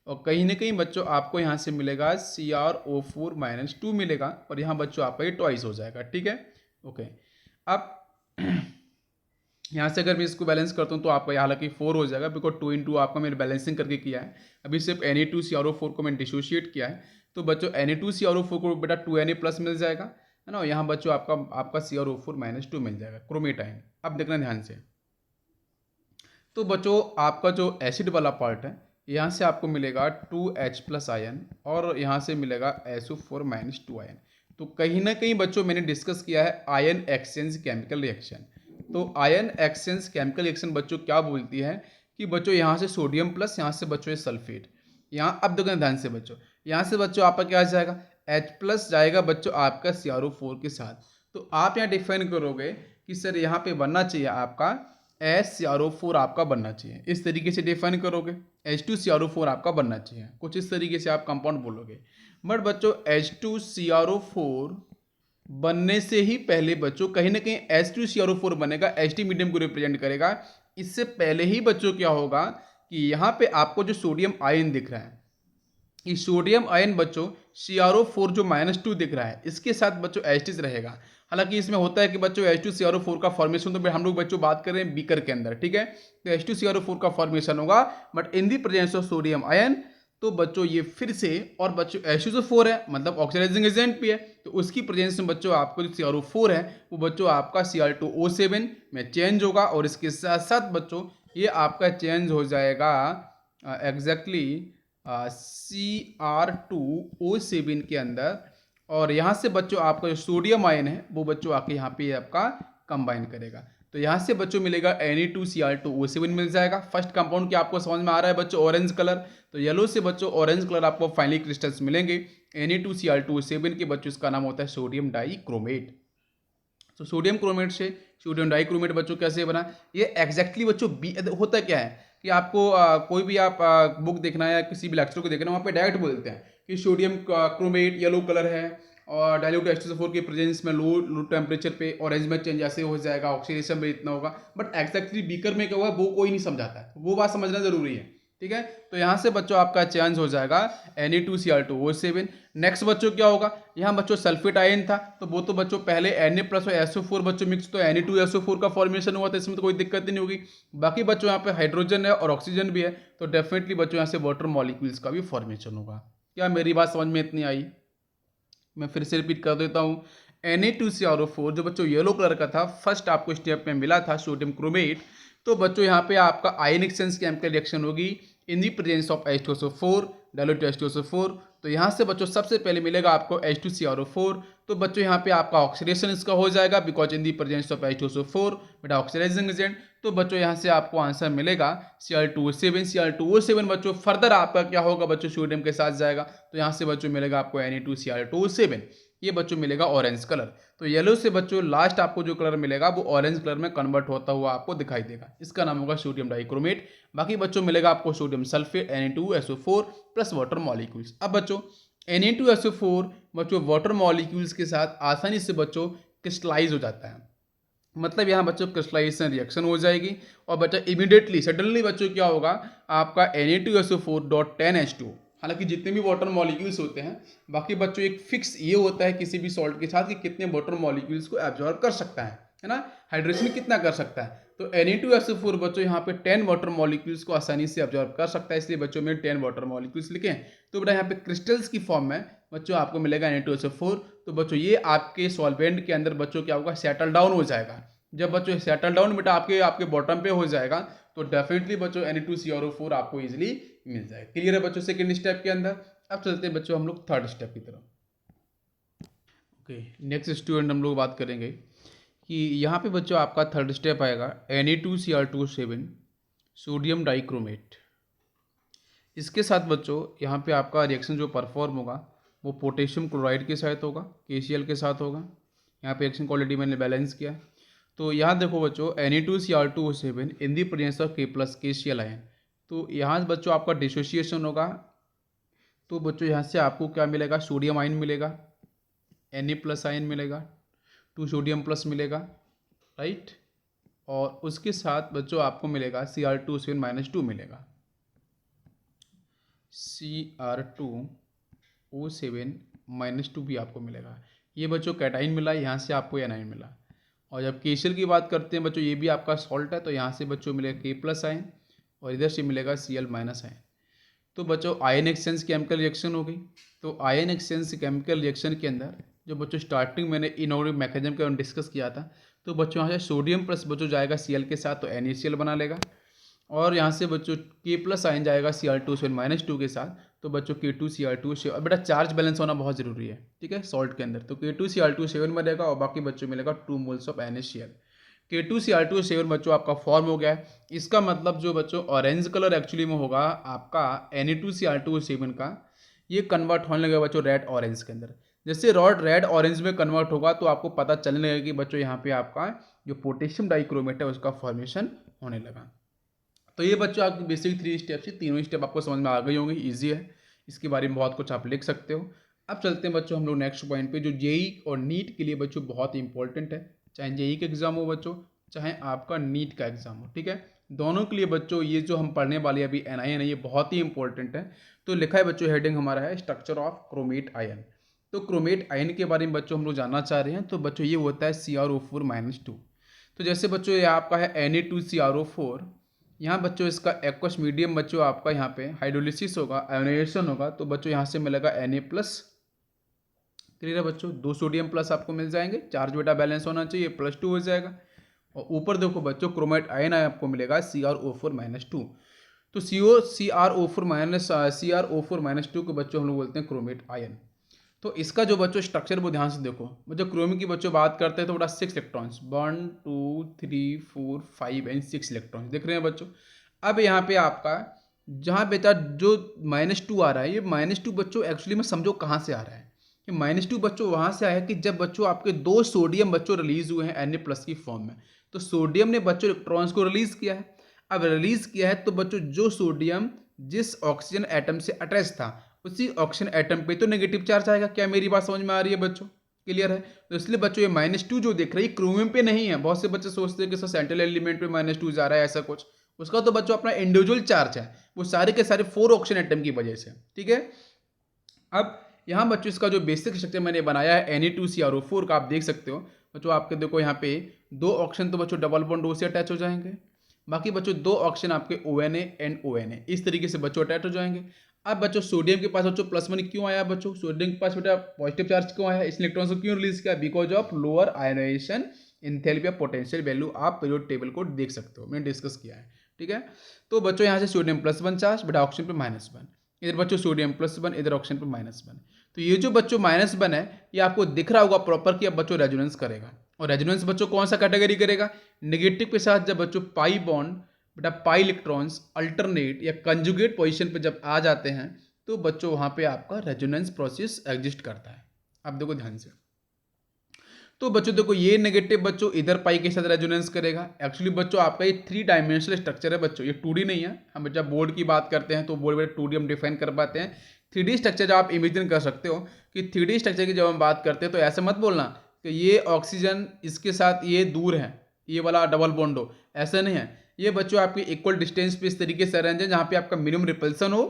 और कहीं ना कहीं बच्चों आपको यहाँ से मिलेगा CrO4-2 मिलेगा, और यहाँ बच्चों आपका ये ट्वाइस हो जाएगा, ठीक है। ओके, अब यहाँ से अगर मैं इसको बैलेंस करता हूँ तो आपका हालांकि 4 हो जाएगा, बिकॉज 2 × आपका मैंने बैलेंसिंग करके किया है। अभी सिर्फ Na2CrO4 को मैंने डिसोशिएट किया है, तो बच्चों Na2CrO4 को बेटा 2Na+ मिल जाएगा, है ना। यहाँ बच्चों आपका CrO4-2 मिल जाएगा क्रोमेट आयन। अब देखना ध्यान से, तो बच्चों आपका जो एसिड वाला पार्ट है यहाँ से आपको मिलेगा 2H+ आयन, और यहाँ से मिलेगा SO4-2 आयन। तो कहीं ना कहीं बच्चों मैंने डिस्कस किया है आयन एक्सचेंज केमिकल रिएक्शन। तो आयन एक्सचेंज केमिकल रिएक्शन बच्चों क्या बोलती है कि बच्चों यहाँ से सोडियम प्लस, यहाँ से बच्चों ये सल्फेट, यहाँ अब देखो ध्यान से बच्चों, यहाँ से बच्चों आपका क्या जाएगा, H+ जाएगा बच्चों आपका CrO4 के साथ। तो आप यहाँ डिफाइन करोगे कि सर यहाँ पे बनना चाहिए आपका SCrO4 आपका बनना चाहिए, इस तरीके से डिफाइन करोगे। H2CrO4 आपका बनना चाहिए, कुछ इस तरीके से आप कंपाउंड बोलोगे। बट बच्चों H2CrO4 बनने से ही पहले बच्चों कहीं ना कहीं H2CrO4 बनेगा, H2 मीडियम को रिप्रेजेंट करेगा। इससे पहले ही बच्चों क्या होगा कि यहाँ पे आपको जो सोडियम आयन दिख रहा है, ये सोडियम आयन बच्चों CrO4 जो -2 दिख रहा है इसके साथ बच्चों H2 रहेगा। हालांकि इसमें होता है कि बच्चों H2CrO4 का फॉर्मेशन, तो हम लोग बच्चों बात कर रहे हैं बीकर के अंदर, ठीक है। तो H2CrO4 का फॉर्मेशन होगा, but in the presence of sodium ion, तो बच्चों ये फिर से, और बच्चों H2SO4 है मतलब ऑक्सीडाइजिंग एजेंट भी है, तो उसकी प्रेजेंस में बच्चों आपको जो CrO4 है वो बच्चों आपका Cr2O7 में चेंज होगा, और इसके साथ साथ बच्चों ये आपका चेंज हो जाएगा एग्जैक्टली Cr2O7 के अंदर, और यहाँ से बच्चों आपका जो सोडियम आयन है वो बच्चों आके यहाँ पे आपका कंबाइन करेगा। तो यहाँ से बच्चों मिलेगा Na2Cr2O7 मिल जाएगा। फर्स्ट कंपाउंड क्या आपको समझ में आ रहा है बच्चों, ऑरेंज कलर। तो येलो से बच्चों ऑरेंज कलर आपको फाइनली क्रिस्टल्स मिलेंगे। Na2Cr2O7 के बच्चों इसका नाम होता है सोडियम डाइक्रोमेट। तो सोडियम क्रोमेट से सोडियम डाइक्रोमेट बच्चों कैसे बना, ये एग्जैक्टली बच्चों होता क्या है कि आपको कोई भी आप बुक देखना है या किसी भी लेक्चर को देखना है, वहाँ पे डायरेक्ट बोलते हैं कि सोडियम क्रोमेट येलो कलर है, और डाइल्यूट H2SO4 के प्रेजेंस में लो टेम्परेचर पे ऑरेंज में चेंज ऐसे हो जाएगा, ऑक्सीडेशन में इतना होगा। बट एग्जैक्टली बीकर में क्या हुआ वो कोई नहीं समझाता है, वो बात समझना जरूरी है, ठीक है। तो यहाँ से बच्चों आपका चेंज हो जाएगा Na2Cr2O7। नेक्स्ट बच्चों क्या होगा, यहाँ बच्चों सल्फेट आयन था, तो वो तो बच्चों पहले Na+ और SO4 बच्चों मिक्स, तो Na2SO4 का फॉर्मेशन हुआ था, इसमें तो कोई दिक्कत नहीं होगी। बाकी बच्चों यहाँ पे हाइड्रोजन है और ऑक्सीजन भी है, तो डेफिनेटली बच्चों यहाँ से वाटर मॉलिक्यूल्स का भी फॉर्मेशन होगा। क्या मेरी बात समझ में इतनी आई? मैं फिर से रिपीट कर देता हूँ। Na2CrO4 जो बच्चों येलो कलर का था, फर्स्ट आपको स्टेप में मिला था सोडियम क्रोमेट, तो बच्चों यहाँ पे आपका आयनिक एक्सचेंज केमिकल रिएक्शन होगी in the presence of H2SO4 dilute H2SO4। तो यहाँ से बच्चों सबसे पहले मिलेगा आपको H2CrO4। तो बच्चों यहाँ पे आपका ऑक्सीडेशन इसका हो जाएगा because in the presence of H2SO4 बेटा ऑक्सीडाइजिंग एजेंट। तो बच्चों यहाँ से आपको आंसर मिलेगा Cl2O7। Cl2O7 बच्चों फर्दर आपका क्या होगा बच्चों, सोडियम के साथ जाएगा, तो यहाँ से बच्चों मिलेगा आपको Na2Cl2O7। ये बच्चों मिलेगा ऑरेंज कलर। तो येलो से बच्चों लास्ट आपको जो कलर मिलेगा वो ऑरेंज कलर में कन्वर्ट होता हुआ आपको दिखाई देगा, इसका नाम होगा सोडियम डाइक्रोमेट। बाकी बच्चों मिलेगा आपको sodium sulphate Na2SO4 plus water molecules. अब बच्चों Na2SO4 बच्चों वाटर मॉलिक्यूल्स के साथ आसानी से बच्चों क्रिस्टलाइज हो जाता है, मतलब यहाँ बच्चों क्रिस्टलाइजेशन रिएक्शन हो जाएगी और बच्चा इमीडिएटली सडनली बच्चों क्या होगा आपका Na2SO4.10H2। हालांकि जितने भी वाटर मॉलिक्यूल्स होते हैं, बाकी बच्चों एक फिक्स ये होता है किसी भी सॉल्ट के साथ कि कितने वाटर मॉलिक्यूल्स को एब्जॉर्ब कर सकता है ना, हाइड्रेशन कितना कर सकता है। तो Na2SO4 बच्चों यहाँ पे 10 वाटर मॉलिक्यूल्स को आसानी से एब्जॉर्ब कर सकता है, इसलिए बच्चों में 10 वाटर मॉलिक्यूल्स लिखे हैं। तो बेटा यहाँ पे क्रिस्टल्स की फॉर्म में बच्चों आपको मिलेगा Na2SO4। तो बच्चों ये आपके सॉल्वेंट के अंदर बच्चों क्या होगा, सेटल डाउन हो जाएगा। जब बच्चों सेटल डाउन बेटा आपके बॉटम पे हो जाएगा तो डेफिनेटली बच्चों Na2CrO4 आपको इजीली मिल जाएगा। क्लियर है बच्चों सेकंड स्टेप के अंदर? अब चलते हैं बच्चों हम लोग थर्ड स्टेप की तरफ। ओके, नेक्स्ट स्टूडेंट हम लोग बात करेंगे कि यहाँ पे बच्चों आपका थर्ड स्टेप आएगा Na2Cr2O7 सोडियम डाइक्रोमेट। इसके साथ बच्चों यहाँ पे आपका रिएक्शन जो परफॉर्म होगा वो पोटेशियम क्लोराइड के साथ होगा, KCl के साथ होगा। यहाँ पे रिएक्शन क्वालिटी मैंने बैलेंस किया। तो यहाँ देखो बच्चों Na2Cr2O7 in the presence of K+ KCl ion. तो यहाँ बच्चों आपका डिसोसिएशन होगा, तो बच्चों यहाँ से आपको क्या मिलेगा, सोडियम आयन मिलेगा, Na+ आयन मिलेगा, 2 सोडियम प्लस मिलेगा, राइट। और उसके साथ बच्चों आपको मिलेगा Cr2O7-2 मिलेगा, Cr2O7-2 भी आपको मिलेगा। ये बच्चों कैटाइन मिला, यहाँ से आपको एनाइन मिला। और जब KCl की बात करते हैं बच्चों, ये भी आपका सॉल्ट है, तो यहाँ से बच्चों मिलेगा K+ आयन और इधर से मिलेगा Cl- आयन। तो बच्चों आयन एक्सचेंज केमिकल रिएक्शन हो गई। तो आयन एक्सचेंज केमिकल रिएक्शन के अंदर जो बच्चों स्टार्टिंग मैंने इनऑर्गेनिक मैकेनिज्म के डिस्कस किया था, तो बच्चों यहाँ से सोडियम प्लस बच्चों जाएगा Cl के साथ तो NaCl बना लेगा, और यहाँ से बच्चों K+ आयन जाएगा Cr2O7-2 के साथ, तो बच्चों K2Cr2O7। बेटा चार्ज बैलेंस होना बहुत जरूरी है, ठीक है, सॉल्ट के अंदर। तो K2Cr2O7 बनेगा और बाकी बच्चों मिलेगा 2 मोल्स ऑफ NaCl। K2Cr2O7 बच्चों आपका फॉर्म हो गया है। इसका मतलब जो बच्चों ऑरेंज कलर एक्चुअली में होगा आपका Na2Cr2O7 का, ये कन्वर्ट होने लगेगा बच्चों रेड ऑरेंज के अंदर। जैसे रेड ऑरेंज में कन्वर्ट होगा तो आपको पता चलने लगेगा कि बच्चों यहाँ पे आपका जो पोटेशियम डाइक्रोमेट है उसका फॉर्मेशन होने लगा। तो ये बच्चों आपकी बेसिक 3 स्टेप से तीनों स्टेप आपको समझ में आ गई होंगी, ईजी है, इसके बारे में बहुत कुछ आप लिख सकते हो। अब चलते हैं बच्चों हम लोग नेक्स्ट पॉइंट पे, जो जेई और नीट के लिए बच्चों बहुत इंपॉर्टेंट है, चाहे जेई का एग्जाम हो बच्चों, चाहे आपका नीट का एग्जाम हो, ठीक है, दोनों के लिए बच्चों ये जो हम पढ़ने वाले अभी एनआईएन है ये बहुत ही इंपॉर्टेंट है। तो लिखा है बच्चों, हेडिंग हमारा है स्ट्रक्चर ऑफ क्रोमेट आयन। तो क्रोमेट आयन के बारे में बच्चों हम लोग जानना चाह रहे हैं। तो बच्चों ये होता है Cr(O4-2). तो जैसे बच्चों ये आपका है Na2Cr(O4), यहाँ बच्चों इसका एक्वस मीडियम बच्चों आपका यहाँ पे हाइड्रोलिसिस होगा, आयोनाइजेशन होगा, तो बच्चों यहाँ से मिलेगा Na+। क्लियर है बच्चों, 2 सोडियम प्लस आपको मिल जाएंगे, चार्ज बेटा बैलेंस होना चाहिए, +2 हो जाएगा। और ऊपर देखो बच्चों क्रोमेट आयन आपको मिलेगा Cr(O4-2). तो Cr(O4-2) को बच्चों हम लोग बोलते हैं क्रोमेट आयन। तो इसका जो बच्चों स्ट्रक्चर वो ध्यान से देखो बच्चों, क्रोमिक की बच्चों बात करते हैं तो बड़ा 6 इलेक्ट्रॉन्स, 1 2 3 4 5 एंड 6 इलेक्ट्रॉन्स दिख रहे हैं बच्चों। अब यहाँ पे आपका जहाँ बेटा जो -2 आ रहा है, ये -2 बच्चों एक्चुअली में समझो कहाँ से आ रहा है। ये -2 बच्चों वहाँ से आया कि जब बच्चों आपके 2 सोडियम बच्चों रिलीज हुए हैं Na+ की फॉर्म में, तो सोडियम ने बच्चों इलेक्ट्रॉन्स को रिलीज किया है। अब रिलीज किया है तो बच्चों जो सोडियम जिस ऑक्सीजन एटम से अटैच था उसी ऑक्सीजन एटम पे तो नेगेटिव चार्ज आएगा। क्या मेरी बात समझ में आ रही है बच्चों? क्लियर है? तो इसलिए बच्चों ये -2 जो दिख रही है क्रोमियम पे नहीं है। बहुत से बच्चे सोचते हैं कि सर सेंट्रल एलिमेंट पे -2 जा रहा है, ऐसा कुछ, उसका तो बच्चों अपना इंडिविजुअल चार्ज है, वो सारे के सारे 4 ऑक्सीजन एटम की वजह से, ठीक है। अब यहाँ बच्चों इसका जो बेसिक स्ट्रक्चर मैंने बनाया है Na2Cr(O4) का, आप देख सकते हो बच्चों, आपके देखो यहाँ पे 2 ऑक्सीजन तो बच्चों डबल बॉन्ड O से अटैच हो जाएंगे, बाकी बच्चों 2 ऑक्सीजन आपके ONA एंड ONA इस तरीके से बच्चों अटैच हो जाएंगे। अब बच्चों सोडियम के पास बच्चों +1 क्यों आया बच्चों, सोडियम के पास बेटा पॉजिटिव चार्ज क्यों आया, इसने इलेक्ट्रॉन्स को क्यों रिलीज किया, because of lower ionisation enthalpy of potential value. आप पीरियोडिक टेबल को देख सकते हो, मैंने डिस्कस किया है, ठीक है। तो बच्चों यहाँ से सोडियम +1 चार्ज, बेटा ऑक्सीजन पे -1, इधर बच्चों सोडियम +1, इधर ऑक्सीजन पे -1। तो ये जो बच्चों -1 है ये आपको दिख रहा होगा प्रॉपर कि अब बच्चों रेजोनेंस करेगा। और रेजोनेंस बच्चों कौन सा कैटेगरी करेगा, नेगेटिव के साथ जब बच्चों पाई बॉन्ड बेटा पाई इलेक्ट्रॉन्स अल्टरनेट या कंजुगेट पोजीशन पे जब आ जाते हैं तो बच्चों वहां पे आपका रेजोनेंस प्रोसेस एग्जिस्ट करता है। अब देखो ध्यान से, तो बच्चों देखो ये नेगेटिव बच्चों इधर पाई के साथ रेजोनेंस करेगा। एक्चुअली बच्चों आपका ये 3 डायमेंशनल स्ट्रक्चर है बच्चों, ये 2D नहीं है। हम जब बोर्ड की बात करते हैं तो बोर्ड में 2D हम डिफाइन कर पाते हैं। 3D स्ट्रक्चर जब आप इमेजिन कर सकते हो कि 3D स्ट्रक्चर की जब हम बात करते हैं तो ऐसे मत बोलना कि ये ऑक्सीजन इसके साथ ये दूर है, ये वाला डबल बॉन्ड हो, ऐसा नहीं है। ये बच्चों आपके इक्वल डिस्टेंस पे इस तरीके से अरेंज है जहाँ पे आपका मिनिमम रिपल्सन हो,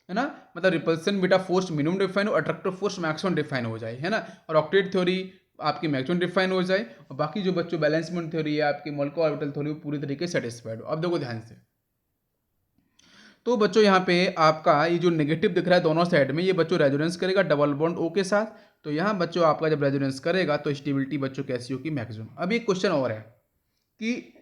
है ना, मतलब रिपल्सन बेटा फोर्स मिनिमम डिफाइन हो, अट्रैक्टिव फोर्स मैक्सिमम डिफाइन हो जाए, है ना, और ऑक्टेट थ्योरी आपकी मैक्सिमम डिफाइन हो जाए, और बाकी जो बच्चों बैलेंसमेंट थ्योरी है आपकी मॉलिक्यूलर ऑर्बिटल थ्योरी पूरी तरीके से सेटिस्फाइड हो। अब देखो ध्यान से, तो बच्चों यहाँ पे आपका ये जो नेगेटिव दिख रहा है दोनों साइड में, ये बच्चों रेजोनेंस करेगा डबल बॉन्ड O के साथ। तो यहाँ बच्चों आपका जब रेजोनेंस करेगा तो स्टेबिलिटी बच्चों कैसी होगी, मैक्सिमम। अब एक क्वेश्चन और है कि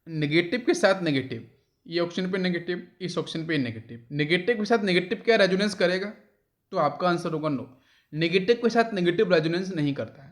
नेगेटिव के साथ नेगेटिव, ये ऑप्शन पे नेगेटिव, इस ऑप्शन पे नेगेटिव, नेगेटिव के साथ नेगेटिव क्या रेजोनेंस करेगा, तो आपका आंसर होगा नो। नेगेटिव के साथ नेगेटिव रेजोनेंस नहीं करता है।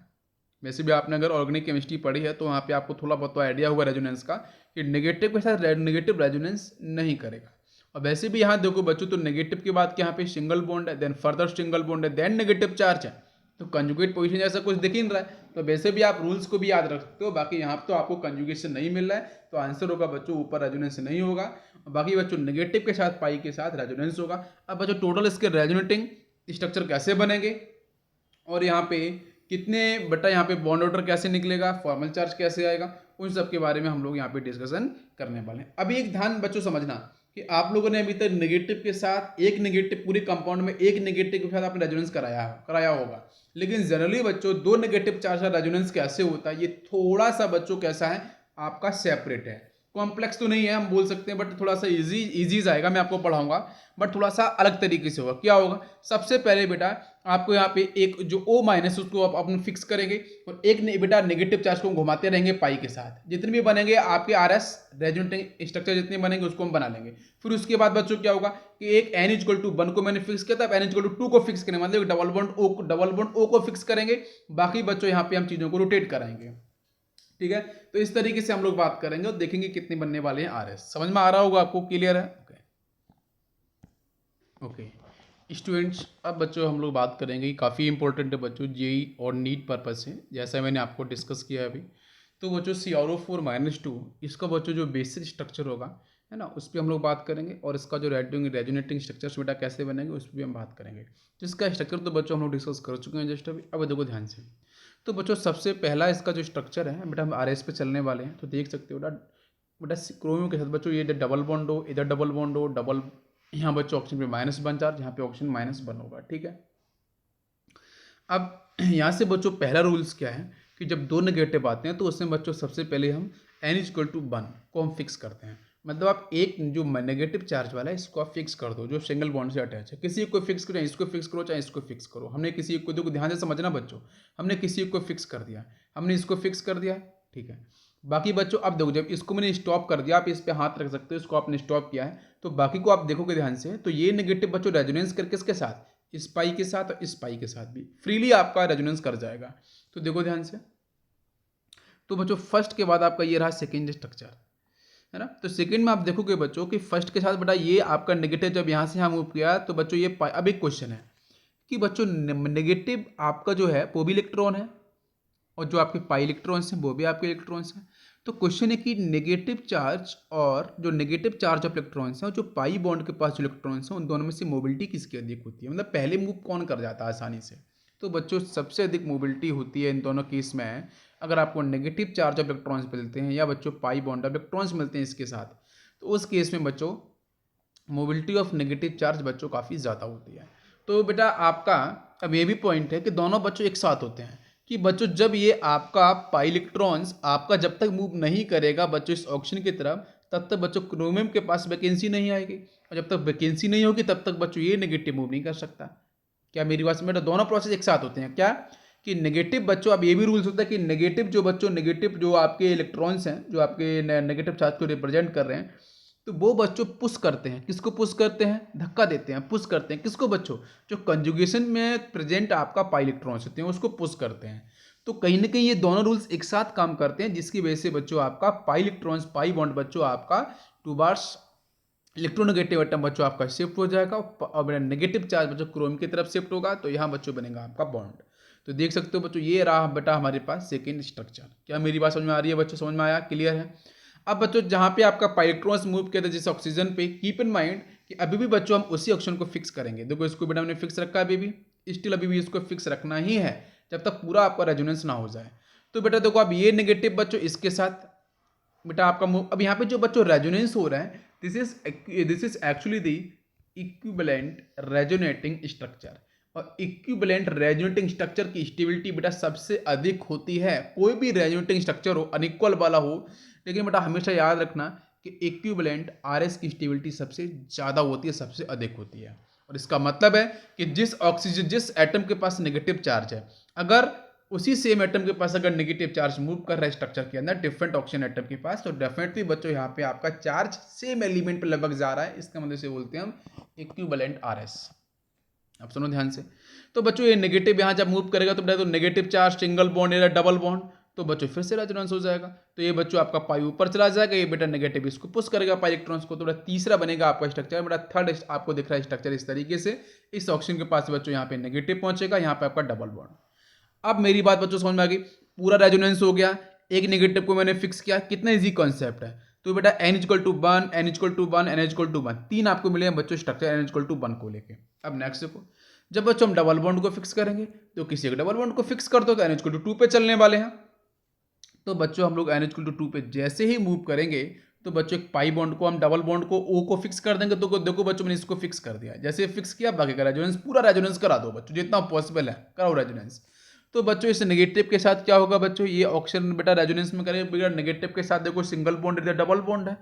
वैसे भी आपने अगर ऑर्गेनिक केमिस्ट्री पढ़ी है तो वहाँ पे आपको थोड़ा बहुत आइडिया होगा रेजोनेंस का कि नेगेटिव के साथ नेगेटिव रेजोनेंस नहीं करेगा। और वैसे भी यहाँ देखो बच्चों, तो नेगेटिव के बाद यहाँ पे सिंगल बॉन्ड है, देन फर्दर सिंगल बॉन्ड है, देन नेगेटिव चार्ज है, तो कंजुगेट पोजीशन जैसा कुछ दिख ही नहीं रहा है। तो वैसे भी आप रूल्स को भी याद रख सकते हो। बाकी यहाँ तो आपको कंजुगेशन नहीं मिल रहा है तो आंसर होगा बच्चों ऊपर रेजोनेंस नहीं होगा। बाकी बच्चों नेगेटिव के साथ पाई के साथ रेजोनेंस होगा। अब बच्चों टोटल इसके रेजोनेटिंग स्ट्रक्चर कैसे बनेंगे और यहाँ पे कितने बटा यहाँ पे बॉन्ड ऑर्डर कैसे निकलेगा, फॉर्मल चार्ज कैसे आएगा, उन सब के बारे में हम लोग यहाँ पे डिस्कशन करने वाले हैं। अभी एक ध्यान बच्चों समझना कि आप लोगों ने अभी तक नेगेटिव के साथ एक नेगेटिव पूरे कंपाउंड में एक नेगेटिव के साथ आपने रेजोनेंस कराया होगा, लेकिन जनरली बच्चों 2 नेगेटिव चार्ज का रेजोनेंस कैसे होता है, ये थोड़ा सा बच्चों कैसा है आपका सेपरेट है। कॉम्प्लेक्स तो नहीं है हम बोल सकते हैं, बट थोड़ा सा इजी जाएगा, मैं आपको पढ़ाऊंगा, बट थोड़ा सा अलग तरीके से होगा। क्या होगा, सबसे पहले बेटा आपको यहाँ पे एक जो O माइनस उसको आप अपने फिक्स करेंगे और एक बेटा नेगेटिव चार्ज को घुमाते रहेंगे पाई के साथ। जितने भी बनेंगे आपके RS रेजोनेटिंग स्ट्रक्चर जितने बनेंगे उसको हम बना लेंगे। फिर उसके बाद बच्चों क्या होगा कि एक N=1 को मैंने फिक्स किया था, अब N=2 को फिक्स करेंगे, मतलब डबल बॉन्ड O को फिक्स करेंगे। बाकी बच्चों यहाँ पे हम चीजों को रोटेट कराएंगे, ठीक है। तो इस तरीके से हम लोग बात करेंगे और देखेंगे कितने बनने वाले हैं RS। समझ में आ रहा होगा आपको, क्लियर है? ओके स्टूडेंट्स, अब बच्चों हम लोग बात करेंगे, काफ़ी इंपॉर्टेंट है बच्चों, जेई और नीट पर्पज से, जैसा मैंने आपको डिस्कस किया है अभी। तो बच्चों CrO4-2 इसका बच्चों जो बेसिक स्ट्रक्चर होगा, है ना, उस पर हम लोग बात करेंगे। और इसका जो रेजोनेटिंग स्ट्रक्चर्स बेटा कैसे बनेंगे उस पर भी हम बात करेंगे। जिसका स्ट्रक्चर तो बच्चों हम लोग डिस्कस कर चुके हैं जस्ट अभी। अब देखो ध्यान से, तो बच्चों सबसे पहला इसका जो स्ट्रक्चर है बेटा, हम RS पे चलने वाले हैं। तो देख सकते हो बेटा क्रोमियम के साथ बच्चों ये डबल बॉन्ड हो, इधर डबल बॉन्ड हो, डबल यहाँ बच्चों ऑक्सीजन पे -1 चार्ज, यहाँ पे ऑक्सीजन -1 होगा, ठीक है। अब यहाँ से बच्चों पहला रूल्स क्या है कि जब 2 नेगेटिव आते हैं तो उसमें बच्चों सबसे पहले हम N=1 को हम फिक्स करते हैं। मतलब आप एक जो नेगेटिव चार्ज वाला है इसको आप फिक्स कर दो जो सिंगल बॉन्ड से अटैच है। किसी को फिक्स करो, इसको फिक्स करो, चाहे इसको फिक्स करो। हमने किसी को, देखो ध्यान से समझना बच्चों, हमने किसी को फिक्स कर दिया, हमने इसको फिक्स कर दिया, ठीक है। बाकी बच्चों अब देखो, जब इसको मैंने स्टॉप कर दिया, आप इस पे हाथ रख सकते हो, इसको आपने स्टॉप किया है, तो बाकी को आप देखोगे ध्यान से, तो ये नेगेटिव बच्चों रेजोनेंस करके इसके साथ, इस पाई के साथ और इस पाई के साथ भी फ्रीली आपका रेजोनेंस कर जाएगा। तो देखो ध्यान से, तो बच्चों फर्स्ट के बाद आपका ये रहा सेकेंड स्ट्रक्चर, है ना। तो सेकेंड में आप देखोगे बच्चों कि फर्स्ट के साथ बेटा ये आपका नेगेटिव जब यहाँ से यहाँ मूव किया तो बच्चों ये अब एक क्वेश्चन है कि बच्चों नेगेटिव आपका जो है वो भी इलेक्ट्रॉन है और जो आपके पाई इलेक्ट्रॉन्स हैं वो भी आपके इलेक्ट्रॉन्स हैं। तो क्वेश्चन है कि नेगेटिव चार्ज और जो नेगेटिव चार्ज ऑफ इलेक्ट्रॉन्स हैं और जो पाई बॉन्ड के पास जो इलेक्ट्रॉन्स हैं उन दोनों में से मोबिलिटी किसकी अधिक होती है, मतलब पहले मूव कौन कर जाता है आसानी से। तो बच्चों सबसे अधिक मोबिलिटी होती है इन दोनों केस में, अगर आपको नेगेटिव चार्ज ऑफ इलेक्ट्रॉन्स मिलते हैं या बच्चों पाई बॉन्ड ऑफ इलेक्ट्रॉन्स मिलते हैं इसके साथ, तो उस केस में बच्चों मोबिलिटी ऑफ नेगेटिव चार्ज बच्चों काफ़ी ज़्यादा होती है। तो बेटा आपका अब ये भी पॉइंट है कि दोनों बच्चों एक साथ होते हैं कि बच्चों जब ये आपका पाई इलेक्ट्रॉन्स आपका जब तक मूव नहीं करेगा बच्चों इस ऑक्सीजन की तरफ, तब तक बच्चों क्रोमियम के पास वैकेंसी नहीं आएगी, और जब तक वैकेंसी नहीं होगी तब तक बच्चों ये नेगेटिव मूव नहीं कर सकता। क्या मेरी बात में दोनों प्रोसेस एक साथ होते हैं क्या, कि नेगेटिव बच्चों, अब ये भी रूल्स होता है कि नेगेटिव जो बच्चों, नेगेटिव जो आपके इलेक्ट्रॉन्स हैं जो आपके नेगेटिव चार्ज को रिप्रेजेंट कर रहे हैं, तो वो बच्चों पुश करते हैं। किसको पुश करते हैं, धक्का देते हैं, पुश करते हैं किसको बच्चों, जो कंजुगेशन में प्रेजेंट आपका पाई इलेक्ट्रॉन्स होते हैं उसको पुश करते हैं। तो कहीं ना कहीं ये दोनों रूल्स एक साथ काम करते हैं, जिसकी वजह से बच्चों आपका पाई इलेक्ट्रॉन्स, पाई बॉन्ड बच्चों आपका टूबार्स इलेक्ट्रोनेगेटिव एटम बच्चों आपका शिफ्ट हो जाएगा, और नेगेटिव चार्ज बच्चों क्रोम की तरफ शिफ्ट होगा, तो यहाँ बच्चों बनेगा आपका बॉन्ड। तो देख सकते हो बच्चों, ये रहा बेटा हमारे पास सेकेंड स्ट्रक्चर। क्या मेरी बात समझ में आ रही है बच्चों, समझ में आया, क्लियर है। अब बच्चों जहाँ पे आपका पाई इलेक्ट्रॉन्स मूव किया था जिस ऑक्सीजन पे, कीप इन माइंड कि अभी भी बच्चों हम उसी ऑक्सीजन को फिक्स करेंगे। देखो इसको बेटा हमने फिक्स रखा, अभी भी स्टिल अभी भी इसको फिक्स रखना ही है जब तक पूरा आपका रेजोनेंस ना हो जाए। तो बेटा देखो अब ये नेगेटिव बच्चों इसके साथ बेटा आपका अब यहाँ पे जो बच्चों रेजोनेंस हो रहा है, this is actually the equivalent resonating structure. और इक्विवेलेंट रेजोनेटिंग स्ट्रक्चर की स्टेबिलिटी बेटा सबसे अधिक होती है। कोई भी रेजोनेटिंग स्ट्रक्चर हो, अनइक्वल वाला हो, लेकिन बेटा हमेशा याद रखना कि इक्विवेलेंट आरएस की स्टेबिलिटी सबसे ज़्यादा होती है, सबसे अधिक होती है। और इसका मतलब है कि जिस ऑक्सीजन, जिस एटम के पास नेगेटिव चार्ज है, अगर उसी सेम एटम के पास अगर नेगेटिव चार्ज मूव कर रहा है स्ट्रक्चर के अंदर डिफरेंट ऑक्सीजन एटम के पास, तो डेफिनेटली बच्चों यहाँ पे आपका चार्ज सेम एलिमेंट पे लगभग जा रहा है। इसका मतलब से बोलते हैं हम इक्विवेलेंट आरएस। अब सुनो ध्यान से, तो बच्चों ये नेगेटिव यहाँ जब मूव करेगा तो नेगेटिव चार्ज सिंगल बॉन्ड या डबल बॉन्ड, तो बच्चों फिर से रेजोनेंस हो जाएगा। तो ये बच्चों आपका पाई ऊपर चला जाएगा, ये बेटा नेगेटिव इसको पुश करेगा पाई इलेक्ट्रॉन्स को, तो बेटा तीसरा बनेगा आपका स्ट्रक्चर। बेटा थर्ड आपको दिख रहा है स्ट्रक्चर इस तरीके से, इस ऑक्सीजन के पास बच्चों यहाँ पे नेगेटिव पहुंचेगा, यहाँ पे आपका डबल बॉन्ड। अब मेरी बात बच्चों समझ में आ गई, पूरा रेजोनेंस हो गया, एक नेगेटिव को मैंने फिक्स किया, कितना इजी कॉन्सेप्ट है। तो बेटा n=1, n=1, n=1, तीन आपको मिले हैं बच्चों स्ट्रक्चर n=1 को लेके। अब नेक्स्ट देखो, जब बच्चों हम डबल बॉन्ड को फिक्स करेंगे, तो किसी एक डबल बॉन्ड को फिक्स कर दो तो n=2 पे चलने वाले हैं। तो बच्चों हम लोग n=2 पे जैसे ही मूव करेंगे, तो बच्चों एक पाई बॉन्ड को, हम डबल बॉन्ड को O को फिक्स कर देंगे। तो देखो बच्चों मैंने इसको फिक्स कर दिया, जैसे फिक्स किया बाकी का रेजोनेंस, पूरा रेजोनेंस करा दो बच्चों, जितना पॉसिबल है कराओ रेजोनेंस। तो बच्चों इस नेगेटिव के साथ क्या होगा बच्चों, ये ऑक्सीजन बेटा रेजोनेंस में करेगा, नेगेटिव के साथ देखो सिंगल बॉन्ड या डबल बॉन्ड है।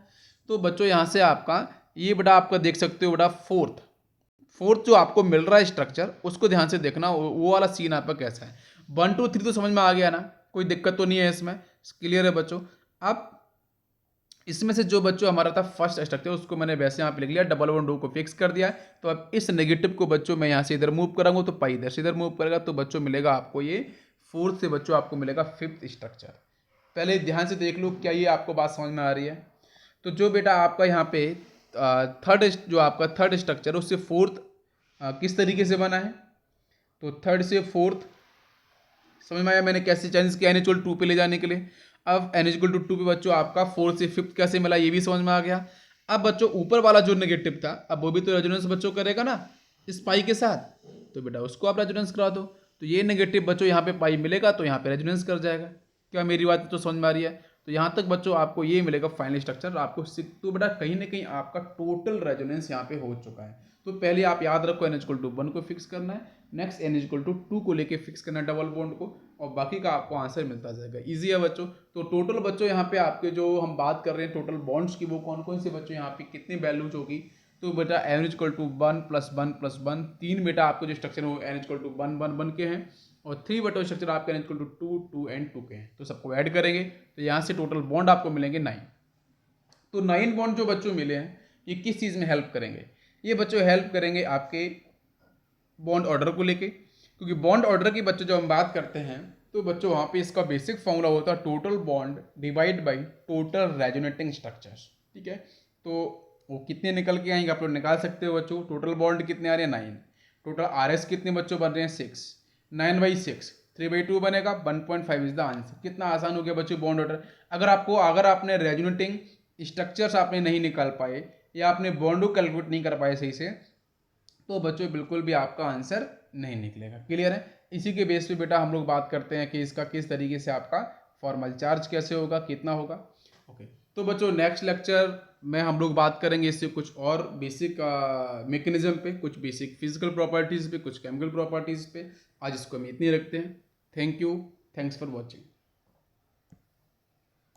तो बच्चों यहाँ से आपका ये बेटा आपका देख सकते हो बेटा फोर्थ जो आपको मिल रहा है स्ट्रक्चर, उसको ध्यान से देखना, वो वाला सीन आपका कैसा है। 1 2 3 तो समझ में आ गया ना, कोई दिक्कत तो नहीं है इसमें, क्लियर है बच्चों। अब इसमें से जो बच्चों हमारा था फर्स्ट स्ट्रक्चर, उसको मैंने वैसे यहाँ पे लिख लिया, डबल बॉन्ड को फिक्स कर दिया। तो अब इस नेगेटिव को बच्चों मैं यहाँ से इधर मूव कराऊंगा, तो पाई इधर से इधर मूव करेगा, तो बच्चों मिलेगा आपको ये फोर्थ से बच्चों आपको मिलेगा फिफ्थ स्ट्रक्चर। पहले ध्यान से देख लो, क्या ये आपको बात समझ में आ रही है। तो जो बेटा आपका यहाँ पे थर्ड, जो आपका थर्ड स्ट्रक्चर है, उससे फोर्थ किस तरीके से बना है, तो थर्ड से फोर्थ समझ में आया मैंने कैसे चेंज किया n=2 पे ले जाने के लिए। अब n=2 पे बच्चों आपका फोर्थ से फिफ्थ कैसे मिला, ये भी समझ में आ गया। अब बच्चों ऊपर वाला जो नेगेटिव था, अब वो भी तो रेजोनेंस बच्चों करेगा ना इस पाई के साथ, तो बेटा उसको आप रेजोनेंस करा दो। तो ये नेगेटिव बच्चों यहाँ पे पाई मिलेगा, तो यहाँ पे रेजोनेंस कर जाएगा। क्या मेरी बात तो समझ में आ रही है। तो यहाँ तक बच्चों आपको ये मिलेगा फाइनल स्ट्रक्चर आपको। तो बेटा कहीं ना कहीं आपका टोटल रेजोनेंस यहाँ पे हो चुका है। तो पहले आप याद रखो n=1 को फिक्स करना है, नेक्स्ट n=2 को लेके फिक्स करना है डबल बॉन्ड को, और बाकी का आपको आंसर मिलता जाएगा। इजी है बच्चों। तो टोटल बच्चों यहाँ पे आपके जो हम बात कर रहे हैं टोटल बॉन्ड्स की, वो कौन कौन से बच्चों यहाँ पे कितनी वैल्यूज होगी, तो बेटा n=1 + 1 + 1, तीन बेटा आपको जो स्ट्रक्चर है वो n=1 1 1 के हैं, और 3 बटा स्ट्रक्चर आपके n=2 2 एंड 2 के हैं। तो सबको ऐड करेंगे तो यहाँ से टोटल बॉन्ड आपको मिलेंगे 9। तो 9 बॉन्ड जो बच्चों मिले हैं, ये किस चीज़ में हेल्प करेंगे, ये बच्चों हेल्प करेंगे आपके बॉन्ड ऑर्डर को लेके। क्योंकि बॉन्ड ऑर्डर की बच्चों जब हम बात करते हैं, तो बच्चों वहाँ पे इसका बेसिक फॉर्मूला होता है total bond divide by total resonating structures. ठीक है, तो वो कितने निकल के आएंगे आप लोग निकाल सकते हो बच्चों। टोटल बॉन्ड कितने आ रहे हैं 9, टोटल आरएस कितने बच्चों बन रहे हैं 6, 9/6 3/2 बनेगा, 1.5 इज द आंसर। कितना आसान हो गया बच्चों बॉन्ड ऑर्डर। अगर आपने रेजोनेटिंग स्ट्रक्चर्स आपने नहीं निकाल पाए, या आपने बॉन्ड को कैलकुलेट नहीं कर पाए सही से, तो बच्चों बिल्कुल भी आपका आंसर नहीं निकलेगा। क्लियर है। इसी के बेस पे बेटा हम लोग बात करते हैं कि इसका किस तरीके से आपका फॉर्मल चार्ज कैसे होगा, कितना होगा। ओके, तो बच्चों नेक्स्ट लेक्चर में हम लोग बात करेंगे इससे कुछ और बेसिक मैकेनिज्म पे, कुछ बेसिक फिजिकल प्रॉपर्टीज़ पे, कुछ केमिकल प्रॉपर्टीज़ पे। आज इसको हम इतनी रखते हैं। Thank you, thanks for watching.